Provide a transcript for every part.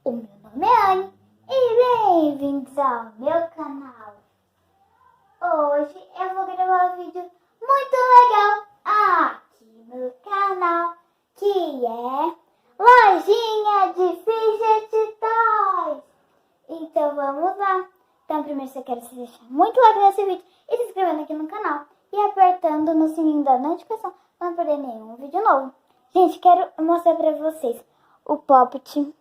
O meu nome é Anne e bem-vindos ao meu canal. Hoje eu vou gravar um vídeo muito legal aqui no canal, que é Lojinha de Fidget Toys. Então vamos lá. Então primeiro eu quero se deixar muito like nesse vídeo e se inscrevendo aqui no canal e apertando no sininho da notificação para não perder nenhum vídeo novo. Gente, quero mostrar pra vocês o Poppet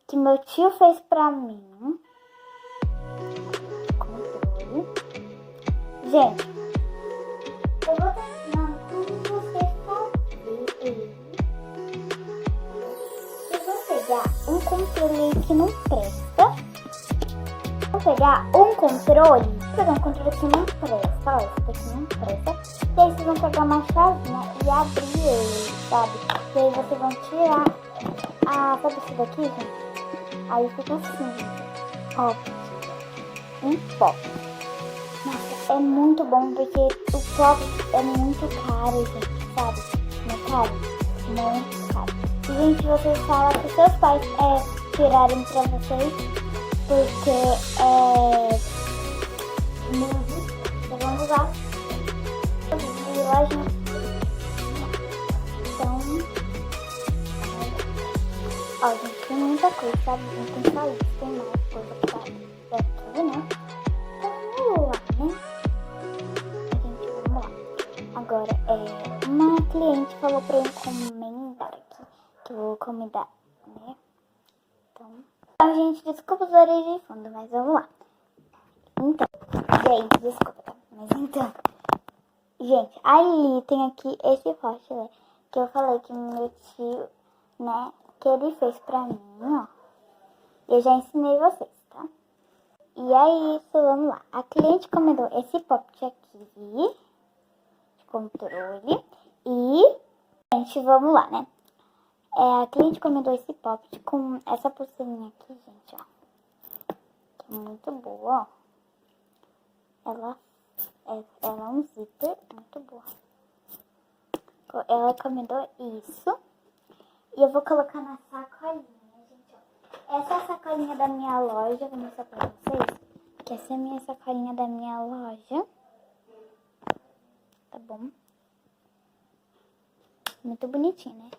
que meu tio fez pra mim. Controle. Gente, eu vou estar ensinando como você fazer ele. Vocês vão pegar um controle que não presta. Vou pegar um controle que não presta. Ó, esse daqui não presta. E aí vocês vão pegar uma chavinha e abrir ele, sabe? E aí vocês vão tirar sabe isso daqui, gente? Aí fica assim, gente. Ó, um pop. Nossa, é muito bom porque o pop é muito caro, gente, sabe? Não é caro? Muito caro. E, gente, vocês falam que seus pais tirarem pra vocês porque vocês vão usar de loja. Então, ó, gente, tem muita coisa, sabe? Não tem só isso, tem mais coisa pra tudo, né? Então, vamos lá, né? Gente, vamos lá. Agora, uma cliente falou pra eu encomendar aqui, que eu vou encomendar, né? Então, gente, desculpa os barulhos de fundo, mas vamos lá. Então, gente, desculpa, tá? Mas então, gente, aí tem aqui esse pote, né? Que eu falei que meu tio, né, que ele fez pra mim, ó. Eu já ensinei vocês, tá? E é isso, vamos lá. A cliente encomendou esse poppet aqui de controle. E, gente, vamos lá, né? A cliente encomendou esse poppet com essa pulseirinha aqui, gente, ó. Que é muito boa, ó. Ela é um zíper muito boa. Ela encomendou isso. E eu vou colocar na sacolinha, gente, ó. Essa é a sacolinha da minha loja, vou mostrar pra vocês. Que essa é a minha sacolinha da minha loja. Tá bom? Muito bonitinho, né?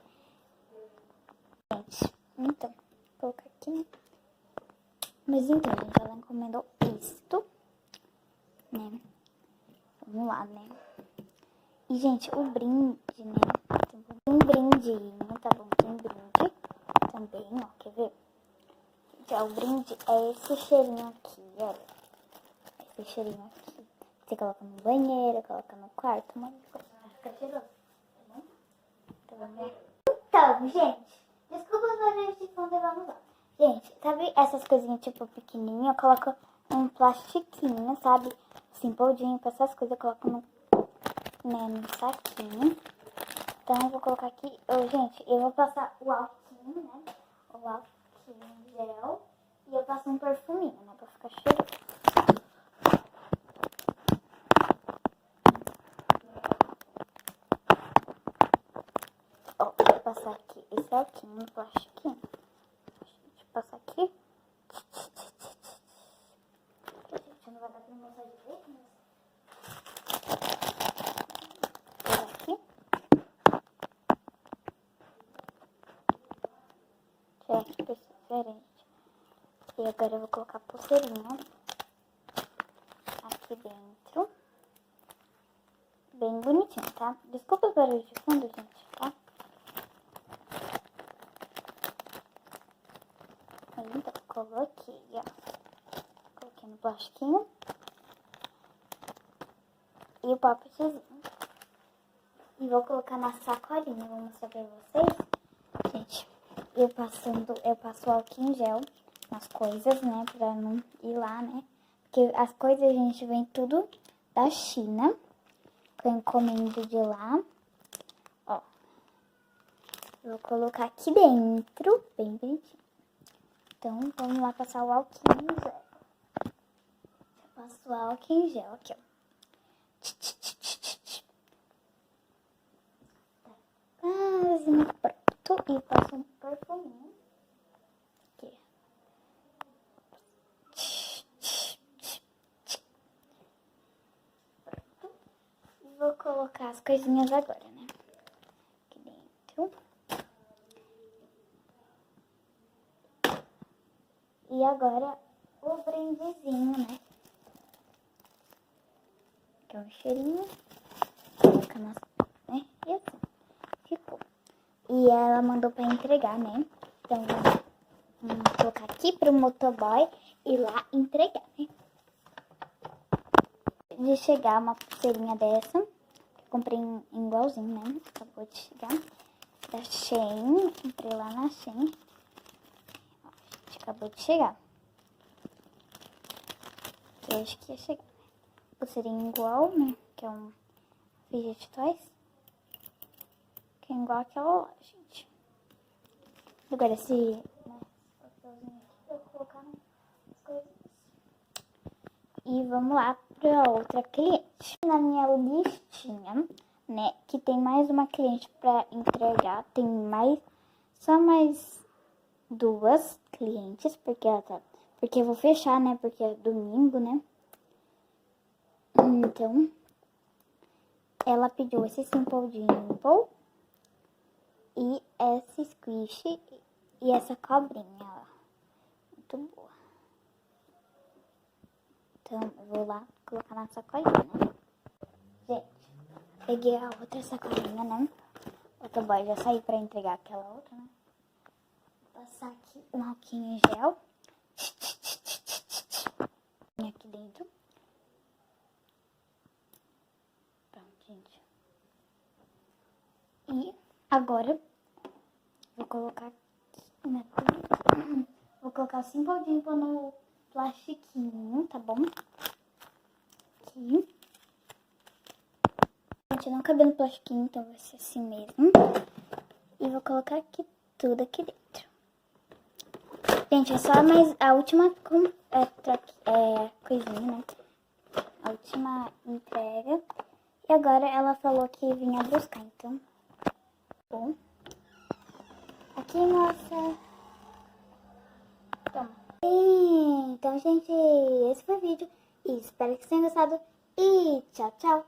Gente, então, vou colocar aqui. Mas então, gente, ela encomendou isto, né? Vamos lá, né? E, gente, o brinde, né? Um brindinho, tá bom? Tem brinde também, ó, quer ver? Já o brinde é esse cheirinho aqui, olha. Esse cheirinho aqui. Você coloca no banheiro, coloca no quarto, um monte de coisa. Vai ficar cheiroso, tá bom? Então, vamos lá. Então, gente, desculpa os barulhos de fundo e vamos lá. Gente, sabe essas coisinhas tipo pequenininha? Eu coloco um plastiquinho, sabe? Assim, poldinho pra essas coisas, eu coloco no saquinho. Então, eu vou colocar aqui. Gente, eu vou passar o alquinho, né? O alquinho gel. E eu passo um perfuminho, né? Pra ficar cheiroso. Ó, vou passar aqui esse alquinho no plastiquinho. Deixa eu passar aqui. Gente, não vai dar pra mostrar direito, mas... aqui. Diferente. E agora eu vou colocar a pulseirinha aqui dentro. Bem bonitinho, tá? Desculpa os barulhos de fundo, gente, tá? Então, coloquei, ó. Coloquei no plastiquinho. E o poppetzinho. E vou colocar na sacolinha, vou mostrar pra vocês. Gente, eu passo álcool em gel nas coisas, né? Pra não ir lá, né? Porque as coisas, gente, vem tudo da China. Que eu encomendo de lá. Ó. Eu vou colocar aqui dentro, bem bonitinho. Então, vamos lá passar o álcool em gel. Eu passo o álcool em gel aqui, ó. Quase pronto. E passo um perfuminho. Aqui. colocar as coisinhas agora, né? Aqui dentro. E agora o brindezinho, né? Que é um cheirinho. Coloca né? E assim, ficou. E ela mandou pra entregar, né? Então, vamos colocar aqui pro motoboy ir lá entregar, né? De chegar uma pulseirinha dessa, que eu comprei igualzinho, né? Acabou de chegar. Da Shein, entrei lá na Shein. Ó, a gente acabou de chegar. Que eu acho que ia chegar. Pulseirinha igual, né? Que é um fidget toys. Que é igual aquela lá, gente. Agora esse, né, papelzinho aqui pra eu colocar as coisas. E vamos lá pra outra cliente. Na minha listinha, né, que tem mais uma cliente pra entregar. Tem só mais 2 clientes, porque porque eu vou fechar, né, porque é domingo, né. Então, ela pediu esse Simple Dimple e esse Squish e essa cobrinha, ó. Muito boa. Então, eu vou lá colocar na sacolinha, né? Gente, peguei a outra sacolinha, né? O motoboy já saiu pra entregar aquela outra, né? Vou passar aqui um álcool em gel. Aqui dentro. Pronto, gente. E agora, vou colocar aqui, né? Vou colocar o Simple Dimple no plastiquinho, tá bom? Aqui. Gente, não cabe no plastiquinho, então vai ser assim mesmo. E vou colocar aqui tudo aqui dentro. Gente, é só mais a última coisinha, né? A última entrega. E agora ela falou que vinha buscar, então. Bom. Aqui, moça. Toma. Então, gente, esse foi o vídeo. E espero que vocês tenham gostado. E tchau, tchau.